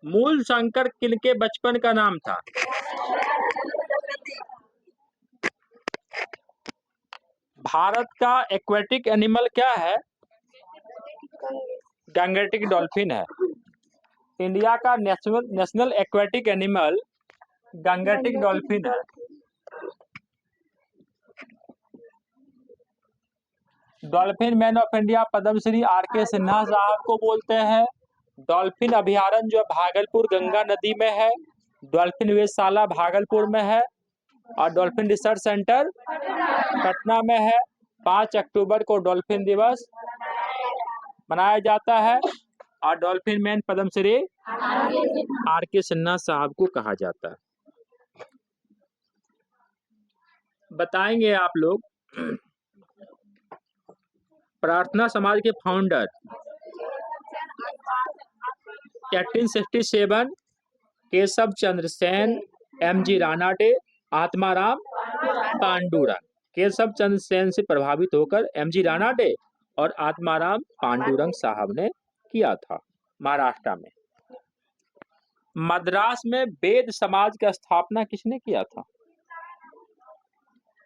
मूल शंकर किनके बचपन का नाम था? भारत का एक्वेटिक एनिमल क्या है? गंगेटिक डॉल्फिन है। इंडिया का national aquatic animal Gangetic dolphin है। Dolphin man of India Padmashri R K. Sinha साहब को बोलते हैं। डॉल्फिन अभयारण्य जो भागलपुर गंगा नदी में है, डॉल्फिन वेधशाला भागलपुर में है और डॉल्फिन रिसर्च सेंटर पटना में है। 5 अक्टूबर को डॉल्फिन दिवस मनाया जाता है और dolphin man Padmashri R K. Sinha साहब को कहा जाता है। बताएंगे आप लोग प्रार्थना समाज के फाउंडर 1867 केशव चंद्र सेन, एम.जी. रानाडे, आत्माराम पांडुरंग। केशव चंद्र सेन से प्रभावित होकर एम.जी. रानाडे और आत्माराम पांडुरंग साहब ने किया था महाराष्ट्र में। मद्रास में वेद समाज की स्थापना किसने किया था?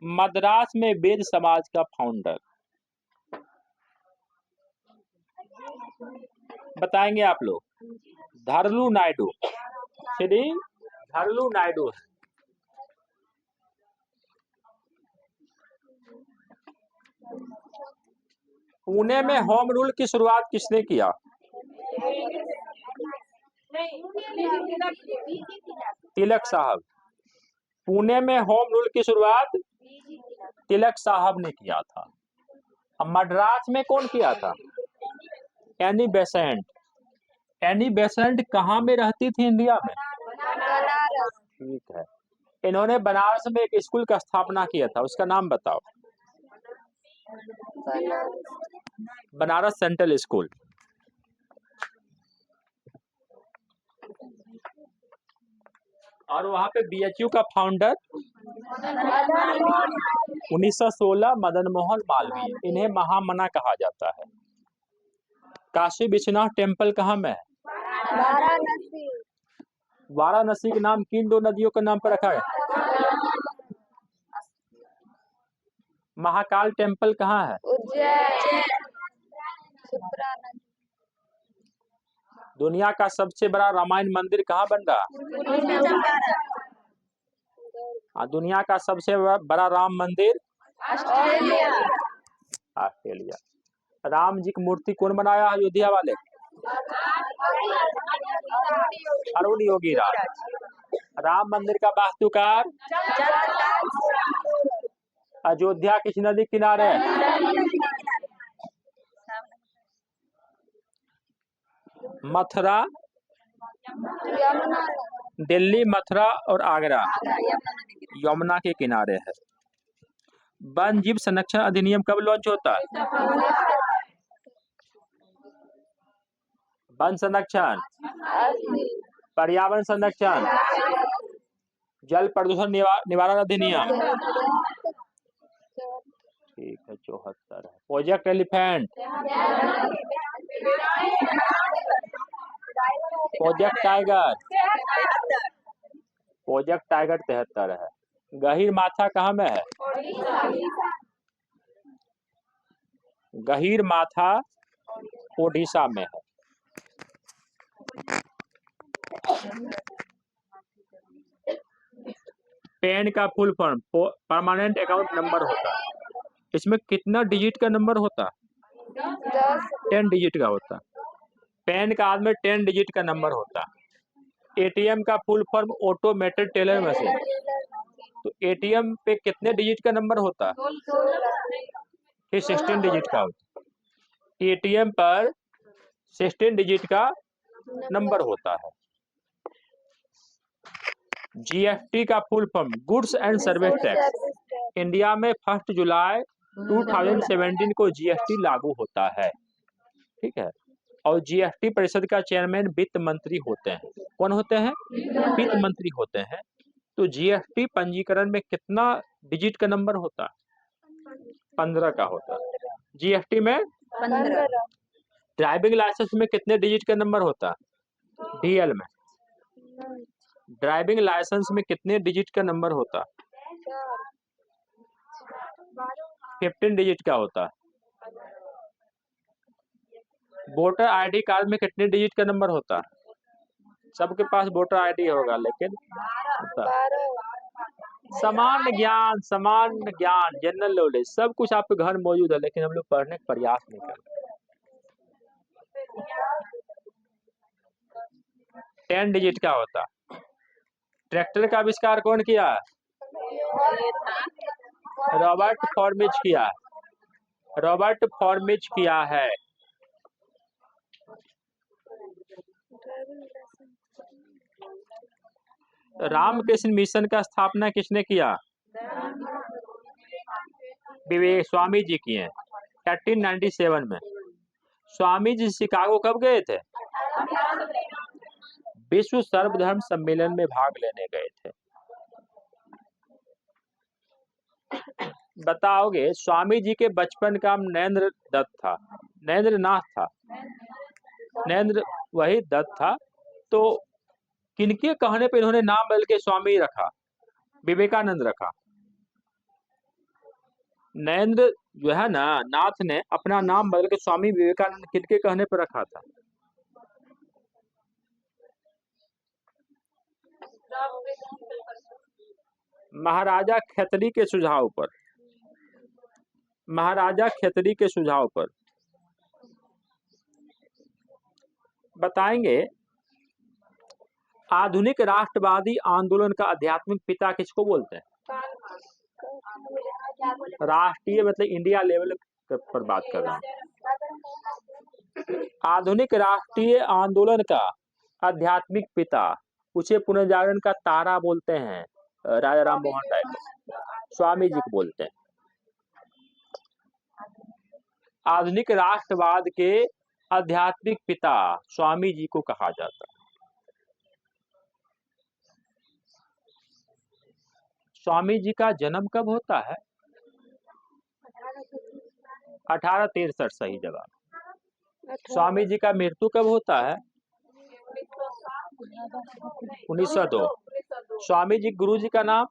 मद्रास में वेद समाज का फाउंडर बताएंगे आप लोग, धरलू नायडू, श्री धरलू नायडू। पुणे में होम रूल की शुरुआत किसने किया? तिलक साहब। पुणे में होम रूल की शुरुआत तिलक साहब ने किया था। मद्रास में कौन किया था? Annie Besant. एनी बेसेंट कहाँ में रहती थी इंडिया में? ठीक है। इन्होंने बनारस में एक स्कूल का स्थापना किया था, उसका नाम बताओ। Banaras central school. और वहां पे बीएचयू का फाउंडर 1916 मदन मोहन मालवीय। इन्हें महामना कहा जाता है। काशी विश्वनाथ टेम्पल कहाँ में है? वाराणसी। वाराणसी के नाम किन दो नदियों के नाम पर रखा है? महाकाल टेम्पल कहाँ है? उज्जैन। दुनिया का सबसे बड़ा रामायण मंदिर कहाँ बन रहा? दुनिया का सबसे बड़ा राम मंदिर ऑस्ट्रेलिया। राम जी की मूर्ति कौन बनाया अयोध्या वाले? अरुण योगी राज। राम मंदिर का वास्तुकार अयोध्या किस नदी किनारे है? मथुरा, दिल्ली, मथुरा और आगरा यमुना के किनारे है। वन जीव संरक्षण अधिनियम कब लॉन्च होता है? वन संरक्षण, पर्यावरण संरक्षण, जल प्रदूषण निवारण अधिनियम। ठीक है, 74 है। Project elephant, project tiger, project tiger 73 है। गहीर माथा कहाँ में है? गहीर माथा ओडिशा में है। पैन का full form permanent account number होता है। इसमें कितना डिजिट का नंबर होता है? 10 डिजिट का होता है। पैन कार्ड में 10 डिजिट का नंबर होता है। एटीएम का full form automated teller machine. तो एटीएम पे कितने डिजिट का नंबर होता है? 16 डिजिट का होता है। एटीएम पर 16 डिजिट का नंबर होता है। जीएसटी का full form goods and service tax. India में 1 जुलाई 2017 को जीएसटी लागू होता है। ठीक है। और जीएसटी परिषद का चेयरमैन वित्त मंत्री होते हैं। कौन होते हैं? वित्त मंत्री होते हैं। तो जीएसटी पंजीकरण में कितना डिजिट का नंबर होता है? 15 का होता है। जीएसटी में 15। ड्राइविंग लाइसेंस में कितने डिजिट का नंबर होता है? डीएल में ड्राइविंग लाइसेंस में कितने डिजिट का नंबर होता? 15 डिजिट का होता। वोटर आईडी कार्ड में कितने डिजिट का नंबर होता? सबके पास वोटर आईडी होगा, लेकिन होता। सामान्य ज्ञान जनरल नॉलेज सब कुछ आपके घर में मौजूद है, लेकिन हम लोग पढ़ने का प्रयास नहीं करते। 10 डिजिट का होता। ट्रैक्टर का आविष्कार कौन किया? रॉबर्ट फॉर्मिज किया। रॉबर्ट फॉर्मिज किया है। रामकृष्ण मिशन का स्थापना किसने किया? विवेक स्वामी जी किए 1897 में। स्वामी जी शिकागो कब गए थे? विश्व सर्वधर्म सम्मेलन में भाग लेने गए थे। बताओगे, स्वामी जी के बचपन का नाम नरेंद्र दत्त था, नरेंद्रनाथ था, नरेंद्र वही दत्त था। तो किनके कहने पे इन्होंने नाम बदल के स्वामी रखा? विवेकानंद रखा। नरेंद्र जो है ना नाथ ने अपना नाम बदल के स्वामी विवेकानंद किनके कहने पर रखा था? महाराजा खेतरी के सुझाव पर। महाराजा खेतरी के सुझाव पर। बताएंगे, आधुनिक राष्ट्रवादी आंदोलन का आध्यात्मिक पिता किसको बोलते हैं? राष्ट्रीय मतलब इंडिया लेवल पर बात कर रहा हूं। आधुनिक राष्ट्रीय आंदोलन का आध्यात्मिक पिता, उसे पुनर्जागरण का तारा बोलते हैं राजा राम मोहन राय को, स्वामी जी को बोलते हैं। आधुनिक राष्ट्रवाद के आध्यात्मिक पिता स्वामी जी को कहा जाता है। स्वामी जी का जन्म कब होता है? 1863 सही जवाब। स्वामी जी का मृत्यु कब होता है? 1902। स्वामी जी गुरु जी का नाम?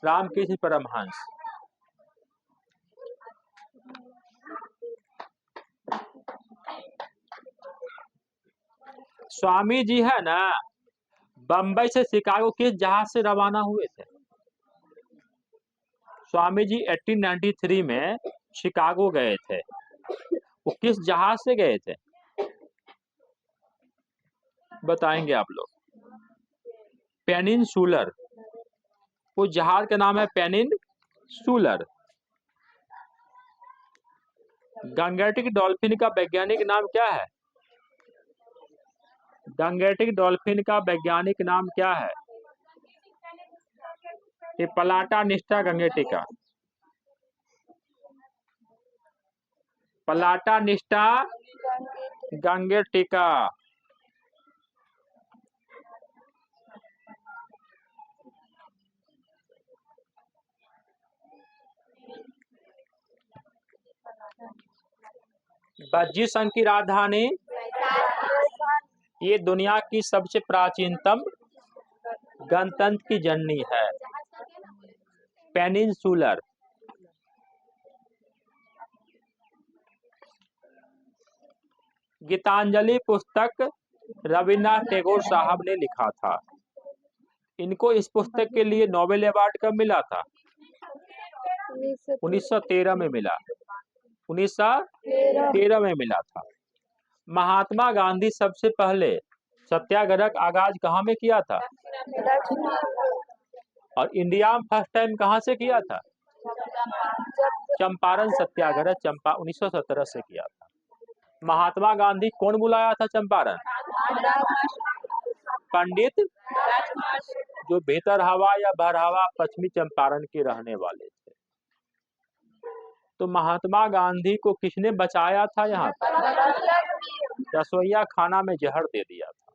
रामकृष्ण परमहंस। स्वामी जी है ना बंबई से शिकागो किस जहाज से रवाना हुए थे? स्वामी जी 1893 में शिकागो गए थे। वो किस जहाज से गए थे? बताएंगे आप लोग। पेनिनसुलर। उस जहाज का नाम है पेनिनसुलर। गंगेटिक डॉल्फिन का वैज्ञानिक नाम क्या है? गंगेटिक डॉल्फिन का वैज्ञानिक नाम क्या है? ये प्लाटानिस्टा गंगेटिका। प्लाटानिस्टा गंगेटिका। बज्जी संघ की राजधानी? ये दुनिया की सबसे प्राचीनतम गणतंत्र की जननी है, पेनिनसुलर। गीतांजलि पुस्तक रविन्द्रनाथ टैगोर साहब ने लिखा था। इनको इस पुस्तक के लिए नोबेल अवार्ड कब मिला था? 1913 में मिला। 1913 में मिला था। महात्मा गांधी सबसे पहले सत्याग्रह का आगाज कहाँ में किया था? और इंडिया में फर्स्ट टाइम कहाँ से किया था? चंपारण सत्याग्रह 1917 से किया था। महात्मा गांधी कौन बुलाया था चंपारण? पंडित जो भीतर हवा या बहरावा पश्चिमी चंपारण के रहने वाले थे। तो महात्मा गांधी को किसने बचाया था? यहाँ पर रसोईया खाना में जहर दे दिया था।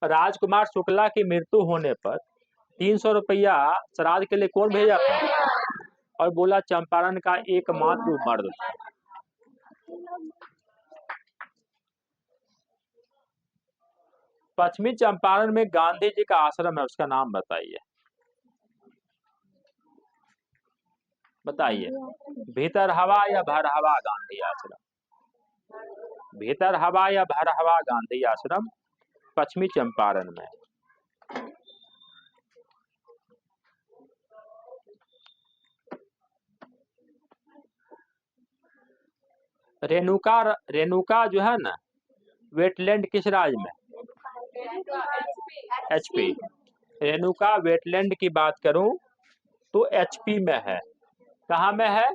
राजकुमार शुक्ला की मृत्यु होने पर 300 रुपया श्राद्ध के लिए कौन भेजा था? और बोला चंपारण का एकमात्र मर्द था। पश्चिमी चंपारण में गांधी जी का आश्रम है, उसका नाम बताइए। बताइए, भीतर हवा या भर हवा गांधी आश्रम? भीतर हवा या भर हवा गांधी आश्रम पश्चिमी चंपारण में। रेणुका जो है ना, वेटलैंड किस राज्य में? एचपी। रेणुका वेटलैंड की बात करूं तो एचपी में है। कहाँ में है?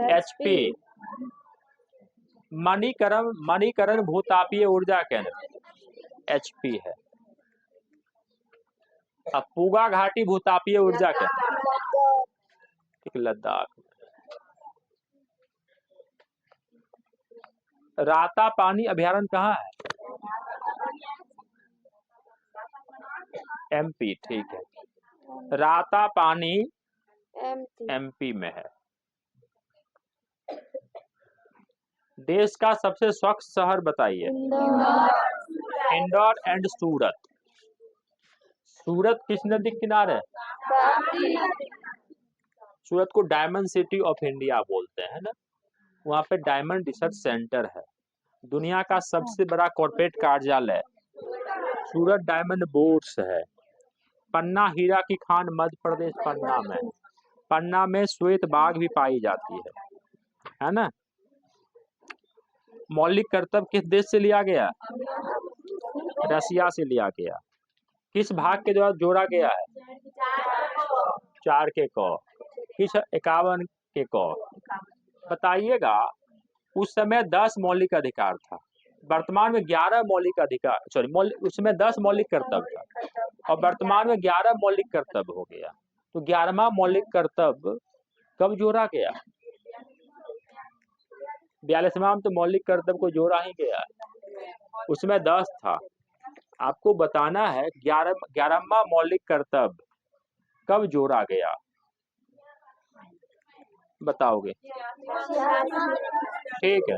एचपी। मणिकरण भूतापीय ऊर्जा केंद्र एचपी है। अब पूगा घाटी भूतापीय ऊर्जा केंद्र लद्दाख। राता पानी अभयारण्य कहाँ है? एमपी, ठीक है। राता पानी एमपी में है। देश का सबसे स्वच्छ शहर बताइए। इंदौर एंड सूरत। सूरत किस नदी के किनारे है? सूरत को डायमंड सिटी ऑफ इंडिया बोलते हैं ना। वहाँ पे डायमंड रिसर्च सेंटर है। दुनिया का सबसे बड़ा कॉर्पोरेट कार्यालय सूरत डायमंड बोर्ड्स है। पन्ना हीरा की खान मध्य प्रदेश पन्ना में। पन्ना में श्वेत बाघ भी पाई जाती है ना। मौलिक कर्तव्य किस देश से लिया गया? रसिया से लिया गया। किस भाग के द्वारा जोड़ा गया है? 4 के क। किस 51 के क? बताइएगा। उस समय 10 मौलिक अधिकार था, वर्तमान में 11 मौलिक अधिकार, उसमें 10 मौलिक कर्तव्य था और वर्तमान में 11 मौलिक कर्तव्य हो गया। तो 11वां मौलिक कर्तव्य कब जोड़ा गया? 42वां तो मौलिक कर्तव्य को जोड़ा ही गया, उसमें 10 था। आपको बताना है 11वां मौलिक कर्तव्य कब जोड़ा गया, बताओगे? ठीक है।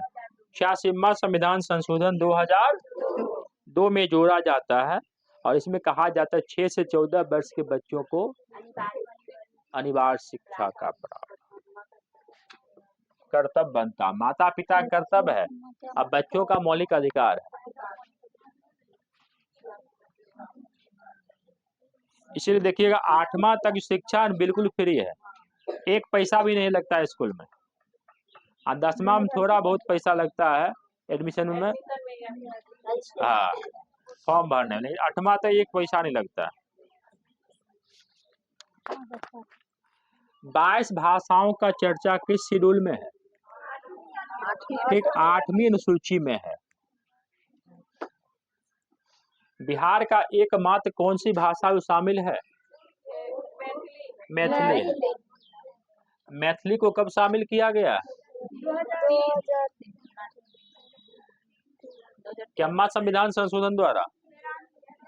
86वां संविधान संशोधन 2002 में जोड़ा जाता है और इसमें कहा जाता है 6 से 14 वर्ष के बच्चों को अनिवार्य शिक्षा का कर्तव्य बनता। माता पिता कर्तव्य है, अब बच्चों का मौलिक अधिकार है। इसीलिए देखिएगा 8वां तक शिक्षा बिल्कुल फ्री है, 1 पैसा भी नहीं लगता है स्कूल में। और 10वां में थोड़ा बहुत पैसा लगता है एडमिशन में, हाँ, फॉर्म भरने में। 8वां तक 1 पैसा नहीं लगता। 22 भाषाओं का चर्चा किस शेड्यूल में है? ठीक, 8वीं अनुसूची में है। बिहार का एकमात्र कौन सी भाषा शामिल है? मैथिली है। मैथिली को कब शामिल किया गया? 2003 संविधान संशोधन द्वारा।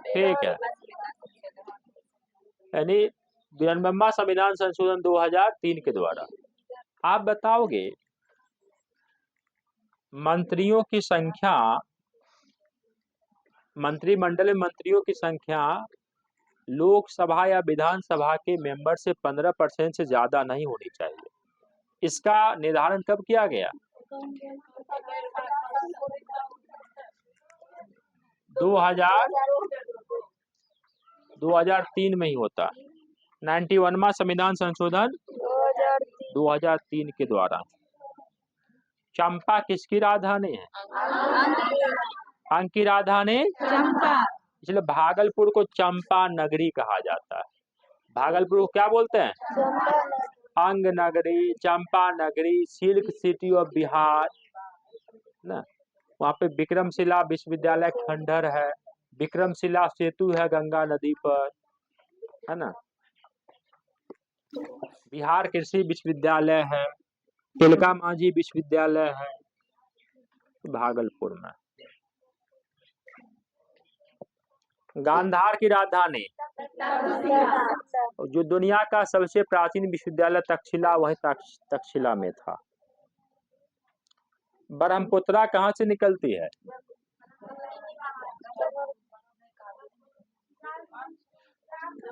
ठीक है, यानी 92वां संविधान संशोधन 2003 के द्वारा। आप बताओगे मंत्रियों की संख्या, मंत्रिमंडल में मंत्रियों की संख्या लोकसभा या विधानसभा के मेंबर से 15% से ज्यादा नहीं होनी चाहिए। इसका निर्धारण कब किया गया? 2003 में ही होता। 91वां संविधान संशोधन 2003 के द्वारा। चंपा किसकी राजधानी है? अंक की राजधानी चंपा, इसलिए भागलपुर को चंपा नगरी कहा जाता है। भागलपुर को क्या बोलते हैं? अंग नगरी, चंपा नगरी, सिल्क सिटी ऑफ बिहार ना। वहाँ पे विक्रमशिला विश्वविद्यालय खंडहर है, विक्रमशिला सेतु है गंगा नदी पर, है ना। बिहार कृषि विश्वविद्यालय है, तिलका मांझी विश्वविद्यालय है भागलपुर में। गांधार की राजधानी, जो दुनिया का सबसे प्राचीन विश्वविद्यालय तक्षशिला, वही तक्षशिला में था। ब्रह्मपुत्रा कहाँ से निकलती है?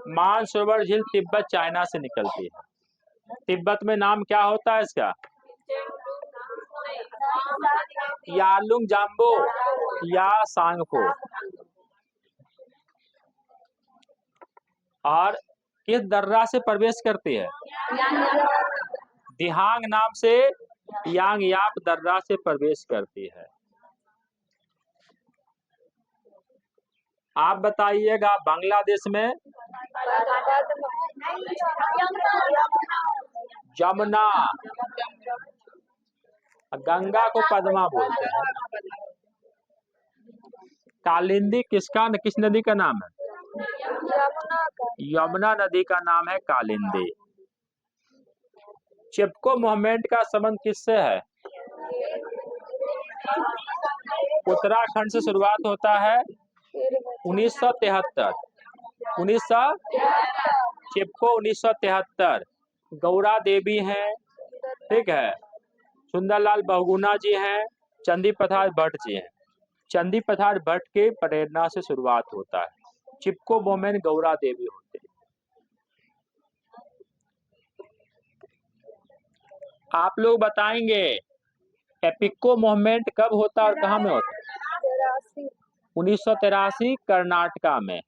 मानसरोवर झील तिब्बत चाइना से निकलती है। तिब्बत में नाम क्या होता है इसका? यालुंग जाम्बो या सांगपो। और किस दर्रा से प्रवेश करती है? दिहांग नाम से यांगयाप दर्रा से प्रवेश करती है। आप बताइएगा बांग्लादेश में जमुना, गंगा को पद्मा बोलते हैं। कालिंदी किस नदी का नाम है? यमुना नदी का नाम है कालिंदी। चिपको मूवमेंट का संबंध किससे है? उत्तराखंड से शुरुआत होता है 1973। चिपको 1973। गौरा देवी हैं, ठीक है, सुंदरलाल बहुगुणा जी हैं, चंदी प्रसाद भट्ट जी हैं। चंदी प्रसाद भट्ट के प्रेरणा से शुरुआत होता है। चिपको मूवमेंट गौरा देवी होते हैं। आप लोग बताएंगे एपिको मूवमेंट कब होता है और कहाँ में होता है? 1983 कर्नाटका में।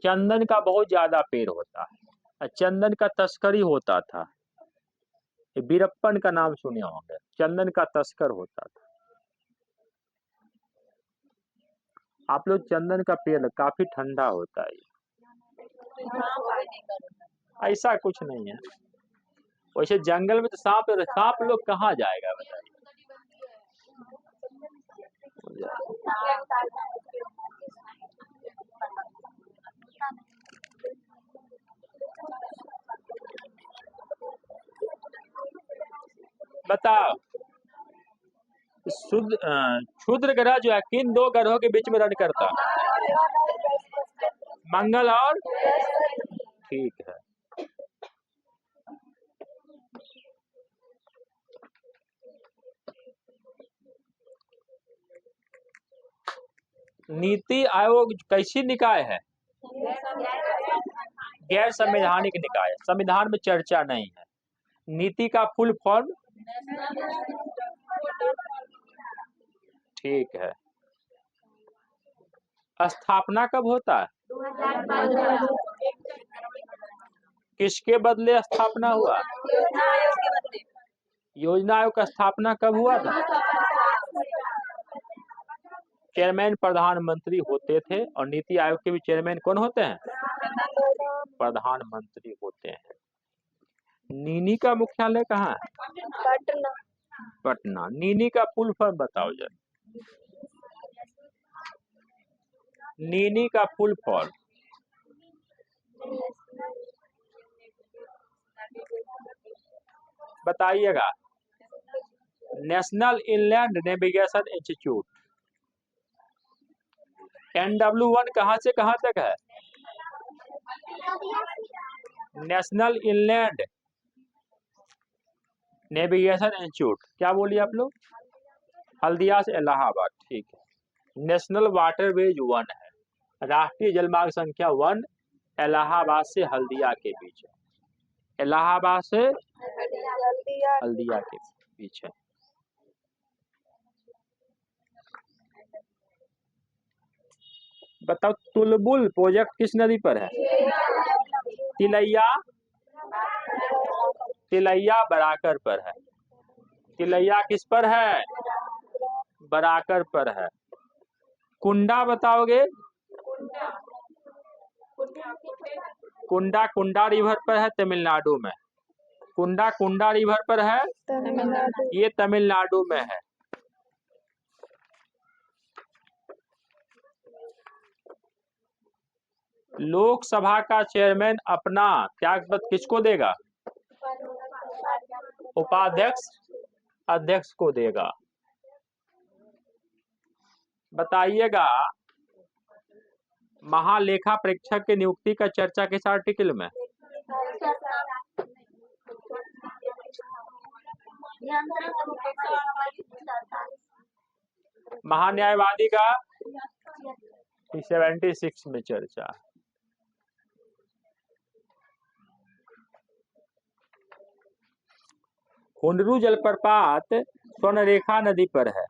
चंदन का बहुत ज्यादा पेड़ होता है, चंदन का तस्करी होता था। वीरप्पन का नाम सुने होंगे, चंदन का तस्कर होता था। आप लोग चंदन का पेड़ काफी ठंडा होता है, ऐसा कुछ नहीं है। वैसे जंगल में तो सांप लोग कहाँ जाएगा बताइए। बताओ, क्षुद्र ग्रह जो है किन दो ग्रहों के बीच में रन करता है? मंगल और, ठीक है। नीति आयोग कैसी निकाय है? गैर संवैधानिक निकाय, संविधान में चर्चा नहीं है। नीति का फुल फॉर्म, ठीक है। स्थापना कब होता है? किसके बदले स्थापना हुआ? योजना आयोग का स्थापना कब हुआ था? चेयरमैन प्रधानमंत्री होते थे, और नीति आयोग के भी चेयरमैन कौन होते हैं? प्रधानमंत्री होते हैं। नीनी का मुख्यालय कहाँ है? पटना। नीनी का फुल फॉर्म बताओ जरा। नीनी का फुल फॉर्म, बताइएगा। National inland navigation institute. NW1 कहाँ से कहाँ तक है? National inland navigation institute. क्या बोलिए आप लोग? हल्दिया से इलाहाबाद, ठीक है। नेशनल वाटरवेज 1 है, राष्ट्रीय जलमार्ग संख्या 1 इलाहाबाद से हल्दिया के बीच है। इलाहाबाद से हल्दिया के बीच है। बताओ, तुलबुल प्रोजेक्ट किस नदी पर है? तिलैया बराकर पर है। तिलैया किस पर है? बराकर पर है। कुंडा बताओगे? कुंडा रिवर पर है तमिलनाडु में। कुंडा रिवर पर है, ये तमिलनाडु में है। लोकसभा का चेयरमैन अपना त्यागपत्र किसको देगा? उपाध्यक्ष अध्यक्ष को देगा। बताइएगा, महालेखा परीक्षक की नियुक्ति का चर्चा किस आर्टिकल में? महान्यायवादी का 76 में चर्चा। हुंडरू जलप्रपात स्वर्णरेखा नदी पर है।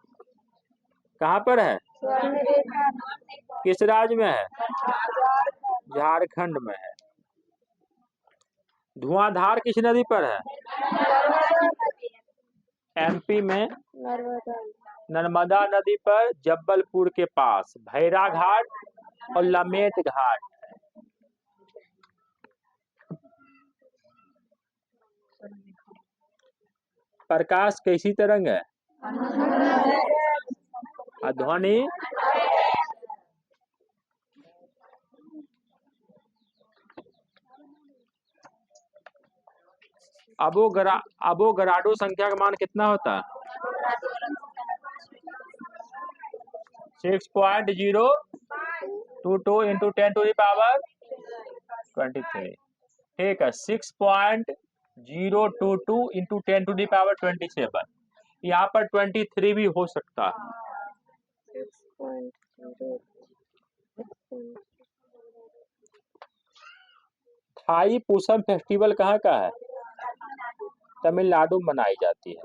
कहाँ पर है? स्वर्णरेखा किस राज्य में है? झारखंड झारखंड में है। धुआंधार किस नदी पर है? नर्मदा नदी एमपी में नर्मदा नर्मदा नदी पर जब्बलपुर के पास भैरा घाट और लमेट घाट। प्रकाश कैसी तरंग है? ध्वनि अवोगाड्रो संख्या का मान कितना होता है? 6.022 इंटू 10⁻23। ठीक है, 6.022 इंटू 10⁻27। यहाँ पर 23 भी हो सकता है। 6.0 थाई पूसम फेस्टिवल कहाँ का है? तमिलनाडु में मनाई जाती है।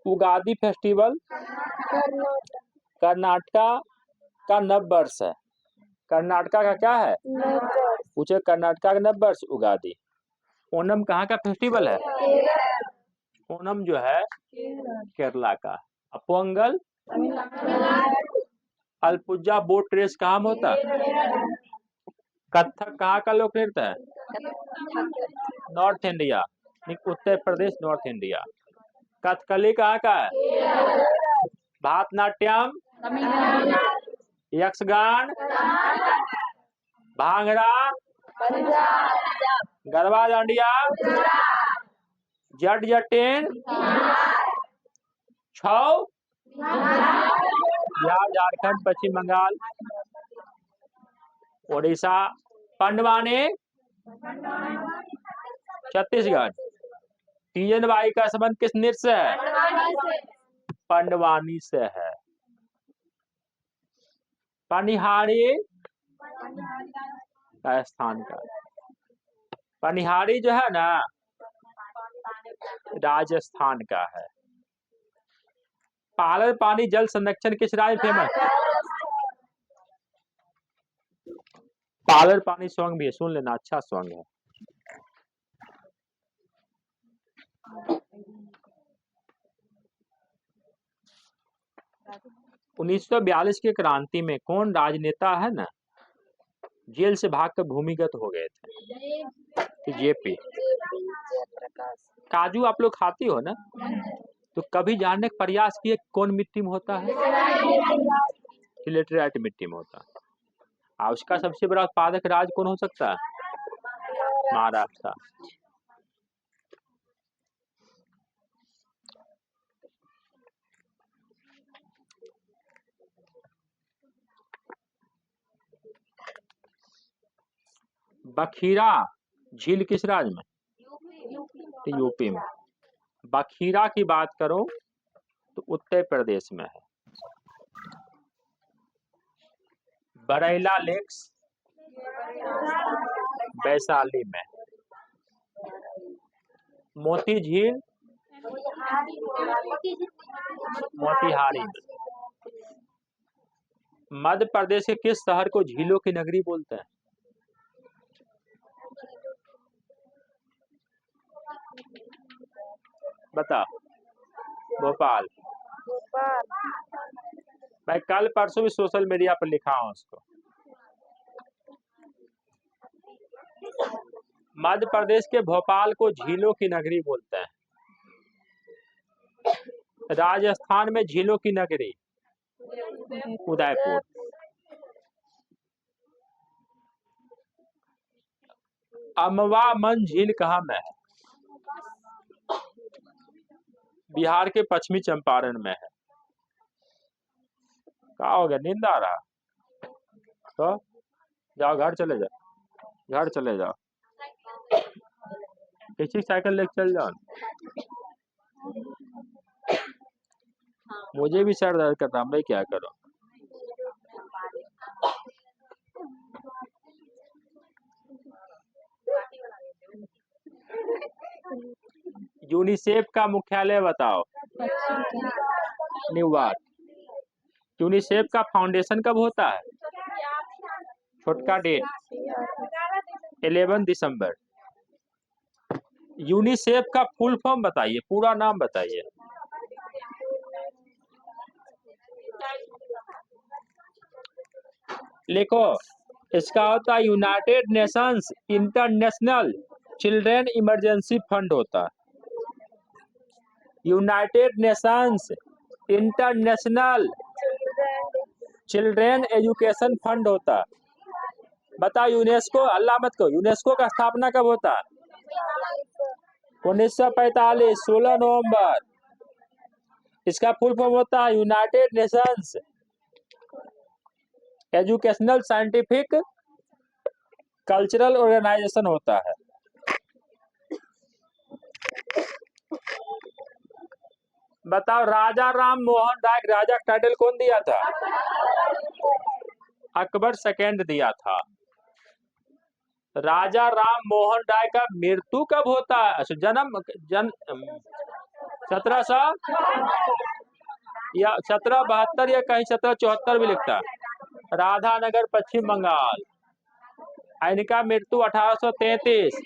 उगादी फेस्टिवल कर्नाटक कर्नाटका का नव वर्ष है। कर्नाटका का क्या है? नववर्ष पूछे कर्नाटका का नव वर्ष उगादी। ओणम कहाँ का फेस्टिवल है? केरल ओणम जो है केरला का। पोंगल तमिलनाडु अलपुजा बोट रेस कहाँ में होता है? कथक कहाँ का लोक नृत्य है? North India, Uttar Pradesh, north India. Kathakali कहाँ का है? भारतनाट्यम यक्षगान भांगड़ा पंजाब गरबा डांडिया जट जटिन छौ बिहार, झारखंड, पश्चिम बंगाल, उड़ीसा। पंडवानी छत्तीसगढ़। तीजन बाई का संबंध किस नृत्य से है? पंडवानी से है। पनिहारी राजस्थान का। पनिहारी जो है ना राजस्थान का है। पालर पानी जल संरक्षण किस राज्य में फेमस? पालर पानी सॉन्ग भी है, सुन लेना, अच्छा सॉन्ग है। उन्नीस 1942 की क्रांति में कौन राजनेता है ना जेल से भागकर भूमिगत हो गए थे? जेपी। काजू आप लोग खाती हो ना, तो कभी जानने का प्रयास किए कौन मिट्टी में होता है? लेटेराइट मिट्टी में होता है। और उसका सबसे बड़ा उत्पादक राज्य कौन हो सकता है? महाराष्ट्र। बखीरा झील किस राज्य में? तो यूपी में। बखीरा की बात करो तो उत्तर प्रदेश में है। बरैला लेक्स वैशाली में। मोती झील मोतिहारी में। मध्य प्रदेश के किस शहर को झीलों की नगरी बोलते हैं? बता। भोपाल। मैं कल परसों भी सोशल मीडिया पर लिखा हूं उसको। मध्य प्रदेश के भोपाल को झीलों की नगरी बोलते हैं। राजस्थान में झीलों की नगरी उदयपुर। अमवा मन झील कहाँ में है? बिहार के पश्चिमी चंपारण में है। क्या हो गया, नींद आ रहा? तो जाओ घर चले जाओ, घर चले जाओ, किसी साइकिल लेके चल जाओ। मुझे भी सर दर्द करता, मैं क्या करूं? यूनिसेफ का मुख्यालय बताओ। न्यूयॉर्क। यूनिसेफ का फाउंडेशन कब होता है? छोटका डेट 11 दिसंबर। यूनिसेफ का फुल फॉर्म बताइए, पूरा नाम बताइए। लिखो, इसका होता है United Nations international children emergency fund होता है। United Nations international children education fund होता है। बताओ यूनेस्को, अल्लाह मत को, यूनेस्को का स्थापना कब होता है? 1945, 16 नवंबर। इसका फुल फॉर्म होता है United Nations Educational Scientific Cultural Organization होता है। बताओ राजा राम मोहन राय राजा का टाइटल कौन दिया था? अकबर सेकंड दिया था। राजा राम मोहन राय का मृत्यु कब होता है? अच्छा, जन्म 1700 या 1772 या कहीं 1774 भी लिखता है। राधानगर, पश्चिम बंगाल। इनका मृत्यु 1833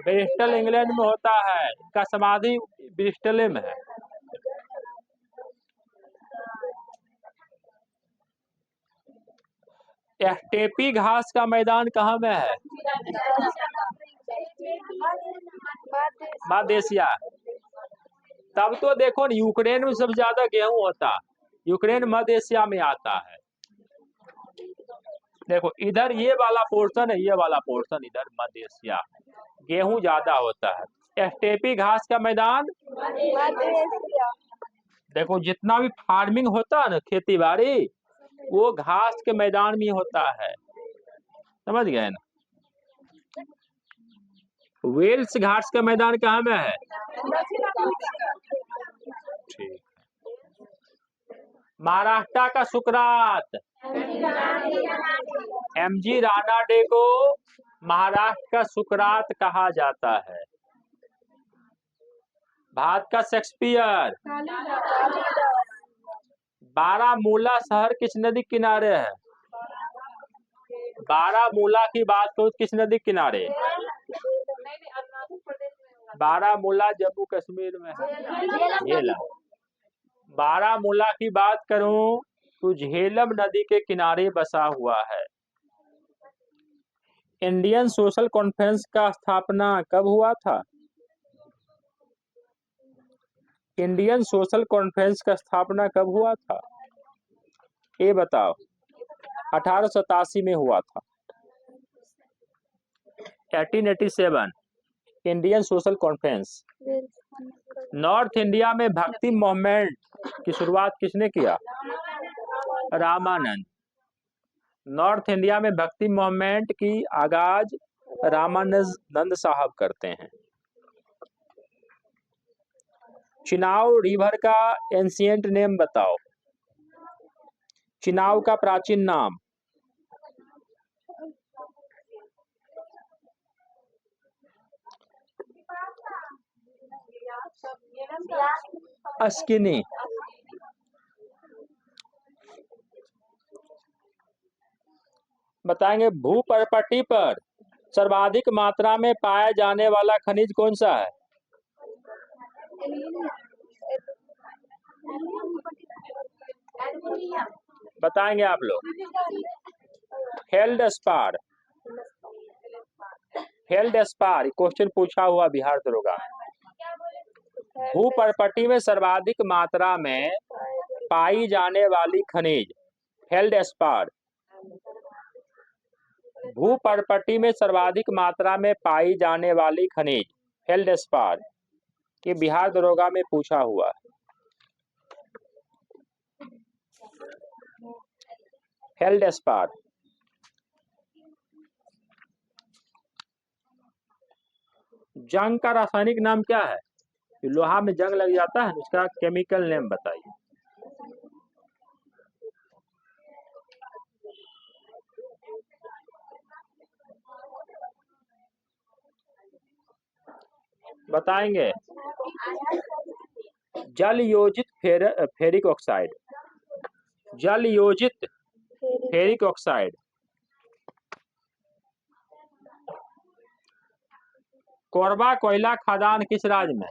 ब्रिस्टल इंग्लैंड में होता है। इनका समाधि ब्रिस्टल में है। स्टेपी घास का मैदान कहाँ में है? मध्य एशिया। तब तो देखो यूक्रेन में सबसे ज्यादा गेहूं होता है। यूक्रेन मध्य एशिया में आता है। देखो इधर ये वाला पोर्शन है, ये वाला पोर्शन इधर मध्य एशिया, गेहूं ज्यादा होता है। स्टेपी घास का मैदान देखो जितना भी फार्मिंग होता है ना, खेती बाड़ी, वो घास के मैदान में होता है। समझ गए ना? वेल्स घास का मैदान कहाँ में है? ठीक। महाराष्ट्र का सुकरात, एमजी रानाडे को महाराष्ट्र का सुकरात कहा जाता है। भारत का शेक्सपियर, बारामूला शहर किस नदी किनारे है? बारामूला की बात करो किस नदी किनारे? बारामूला जम्मू कश्मीर में है। झेलम। बारामूला की बात करूं तो झेलम नदी के किनारे बसा हुआ है। इंडियन सोशल कॉन्फ्रेंस का स्थापना कब हुआ था? इंडियन सोशल कॉन्फ्रेंस का स्थापना कब हुआ था? ये बताओ। 1887 में हुआ था। 1887 Indian social conference. North India में भक्ति मूवमेंट की शुरुआत किसने किया? रामानंद। नॉर्थ इंडिया में भक्ति मूवमेंट की आगाज रामानंद साहब करते हैं। चिनाब रिवर का एंशिएंट नेम बताओ। चिनाब का प्राचीन नाम? अस्किनी। बताएंगे भूपर्पटी पर सर्वाधिक मात्रा में पाया जाने वाला खनिज कौन सा है? बताएंगे आप लोग। फेल्डस्पार। फेल्डस्पार क्वेश्चन पूछा हुआ बिहार दरोगा। भूपर्पटी में सर्वाधिक मात्रा में पाई जाने वाली खनिज फेल्डस्पार। भूपर्पटी में सर्वाधिक मात्रा में पाई जाने वाली खनिज फेल्डस्पार, ये बिहार दरोगा में पूछा हुआ है। फेल्डस्पार। जंग का रासायनिक नाम क्या है? लोहा में जंग लग जाता है, उसका केमिकल नेम बताइए। बताएंगे। जल योजित फेरिक ऑक्साइड। जल योजित फेरिक ऑक्साइड। कोरबा कोयला खदान किस राज्य में?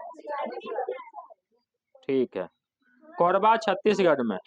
ठीक है, कोरबा छत्तीसगढ़ में।